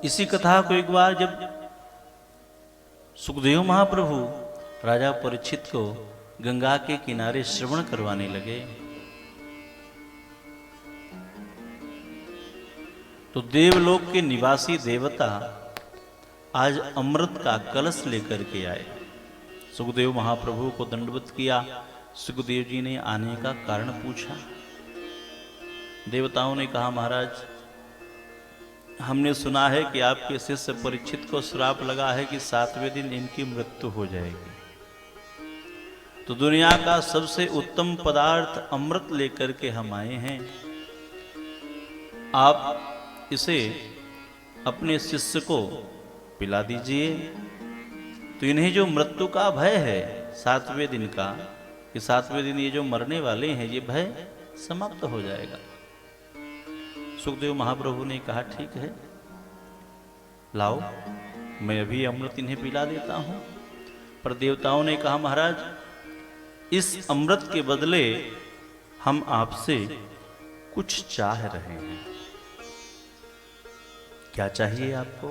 इसी कथा को एक बार जब सुखदेव महाप्रभु राजा परीक्षित को गंगा के किनारे श्रवण करवाने लगे तो देवलोक के निवासी देवता आज अमृत का कलश लेकर के आए। सुखदेव महाप्रभु को दंडवत किया। सुखदेव जी ने आने का कारण पूछा। देवताओं ने कहा, महाराज हमने सुना है कि आपके शिष्य परीक्षित को श्राप लगा है कि 7वें दिन इनकी मृत्यु हो जाएगी, तो दुनिया का सबसे उत्तम पदार्थ अमृत लेकर के हम आए हैं। आप इसे अपने शिष्य को पिला दीजिए, तो इन्हें जो मृत्यु का भय है 7वें दिन का, कि 7वें दिन ये जो मरने वाले हैं ये भय समाप्त हो जाएगा। सुखदेव महाप्रभु ने कहा, ठीक है, लाओ, मैं अभी अमृत इन्हें पिला देता हूं। पर देवताओं ने कहा, महाराज इस अमृत के बदले हम आपसे कुछ चाह रहे हैं। क्या चाहिए आपको?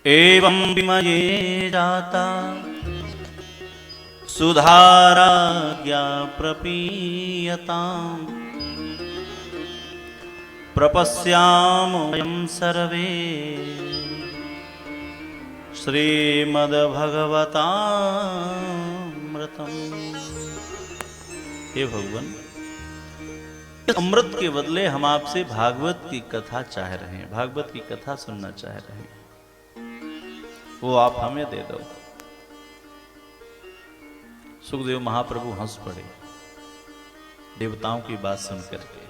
एवं विमये जाता सुधाराज्ञा प्रपीयताम् प्रपश्यामयं सर्वे श्रीमद्भगवतामृतम्। हे भगवान, इस अमृत के बदले हम आपसे भागवत की कथा चाह रहे हैं, भागवत की कथा सुनना चाह रहे हैं, वो आप हमें दे दो। सुखदेव महाप्रभु हंस पड़े देवताओं की बात सुन करके।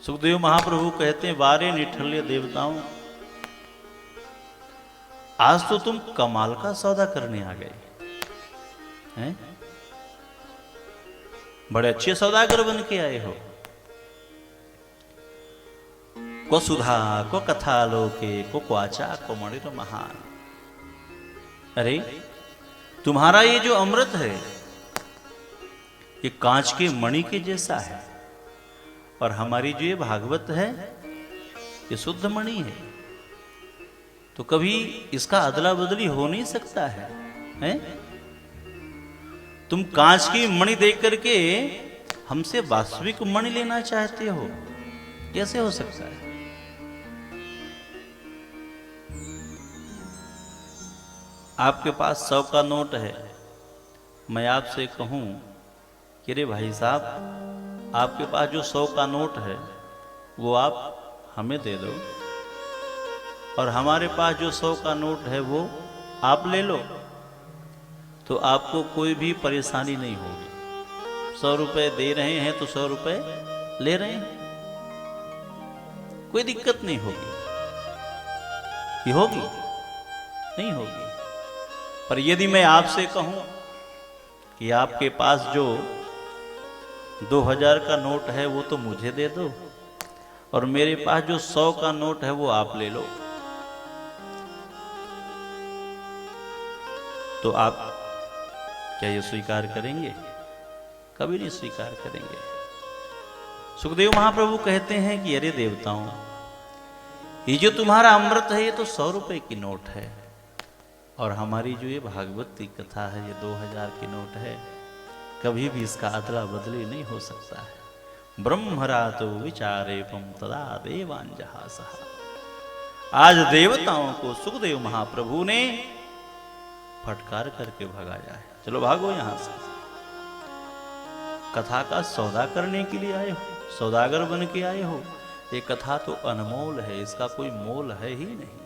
सुखदेव महाप्रभु कहते हैं, वारे निठल्य देवताओं, आज तो तुम कमाल का सौदा करने आ गए हैं। बड़े अच्छे सौदागर बन के आए हो। को सुधा को कथा लोके को क्वाचा को मणिर महान। अरे तुम्हारा ये जो अमृत है ये कांच के मणि के जैसा है, और हमारी जो ये भागवत है ये शुद्ध मणि है, तो कभी इसका अदला बदली हो नहीं सकता है, हैं? तुम कांच की मणि देख करके हमसे वास्तविक मणि लेना चाहते हो, कैसे हो सकता है? आपके पास 100 का नोट है, मैं आपसे कहूं कि रे भाई साहब, आपके पास जो 100 का नोट है वो आप हमें दे दो, और हमारे पास जो 100 का नोट है वो आप ले लो, तो आपको कोई भी परेशानी नहीं होगी। 100 रुपए दे रहे हैं तो 100 रुपए ले रहे हैं, कोई दिक्कत नहीं होगी। ये होगी? नहीं होगी। पर यदि मैं आपसे कहूं कि आपके पास जो 2000 का नोट है वो तो मुझे दे दो, और मेरे पास जो 100 का नोट है वो आप ले लो, तो आप क्या ये स्वीकार करेंगे? कभी नहीं स्वीकार करेंगे। सुखदेव महाप्रभु कहते हैं कि अरे देवताओं, ये जो तुम्हारा अमृत है ये तो 100 रुपए की नोट है, और हमारी जो ये भागवत की कथा है ये 2000 की नोट है, कभी भी इसका अदला बदली नहीं हो सकता है। ब्रह्मरातो विचारे पम तदा देवांजहासः। आज देवताओं को सुखदेव महाप्रभु ने फटकार करके भगाया है। चलो भागो यहां से। कथा का सौदा करने के लिए आए हो, सौदागर बन के आए हो। ये कथा तो अनमोल है, इसका कोई मोल है ही नहीं।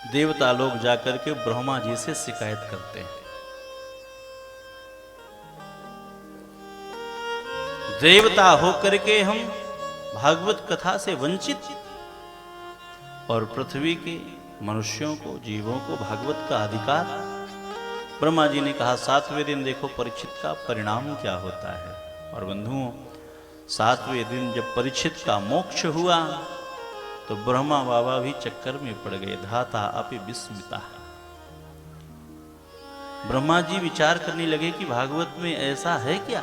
देवता लोग जाकर के ब्रह्मा जी से शिकायत करते हैं। देवता होकर के हम भागवत कथा से वंचित, और पृथ्वी के मनुष्यों को, जीवों को भागवत का अधिकार। ब्रह्मा जी ने कहा, 7वें दिन देखो परीक्षित का परिणाम क्या होता है। और बंधुओं, 7वें दिन जब परीक्षित का मोक्ष हुआ तो ब्रह्मा बाबा भी चक्कर में पड़ गए। धाता अपि विस्मिता। ब्रह्मा जी विचार करने लगे कि भागवत में ऐसा है क्या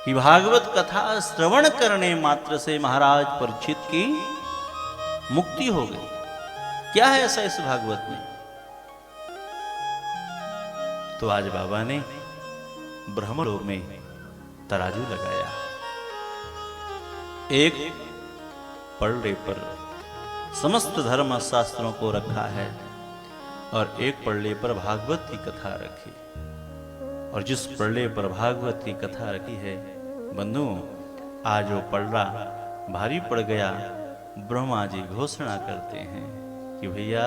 कि भागवत कथा श्रवण करने मात्र से महाराज परीक्षित की मुक्ति हो गई। क्या है ऐसा इस भागवत में? तो आज बाबा ने ब्रह्मलोक में तराजू लगाया। एक पलड़े पर समस्त धर्म शास्त्रों को रखा है और एक पलड़े पर भागवत की कथा रखी। और जिस पलड़े पर भागवत की कथा रखी है बंधुओं, आज वो पलड़ा भारी पड़ गया। ब्रह्मा जी घोषणा करते हैं कि भैया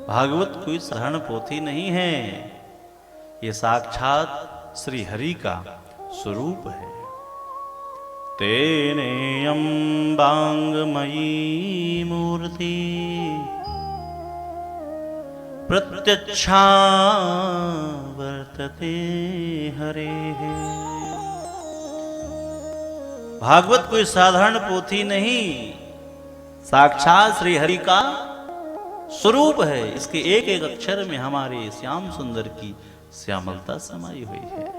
भागवत कोई साधारण पोथी नहीं है, ये साक्षात श्री हरि का स्वरूप है। तेने अम्बांगमयी मूर्ति प्रत्यक्षा वर्तते हरे। भागवत कोई साधारण पोथी नहीं, साक्षात श्री हरि का स्वरूप है। इसके एक एक अक्षर में हमारे श्याम सुंदर की श्यामलता समाई हुई है।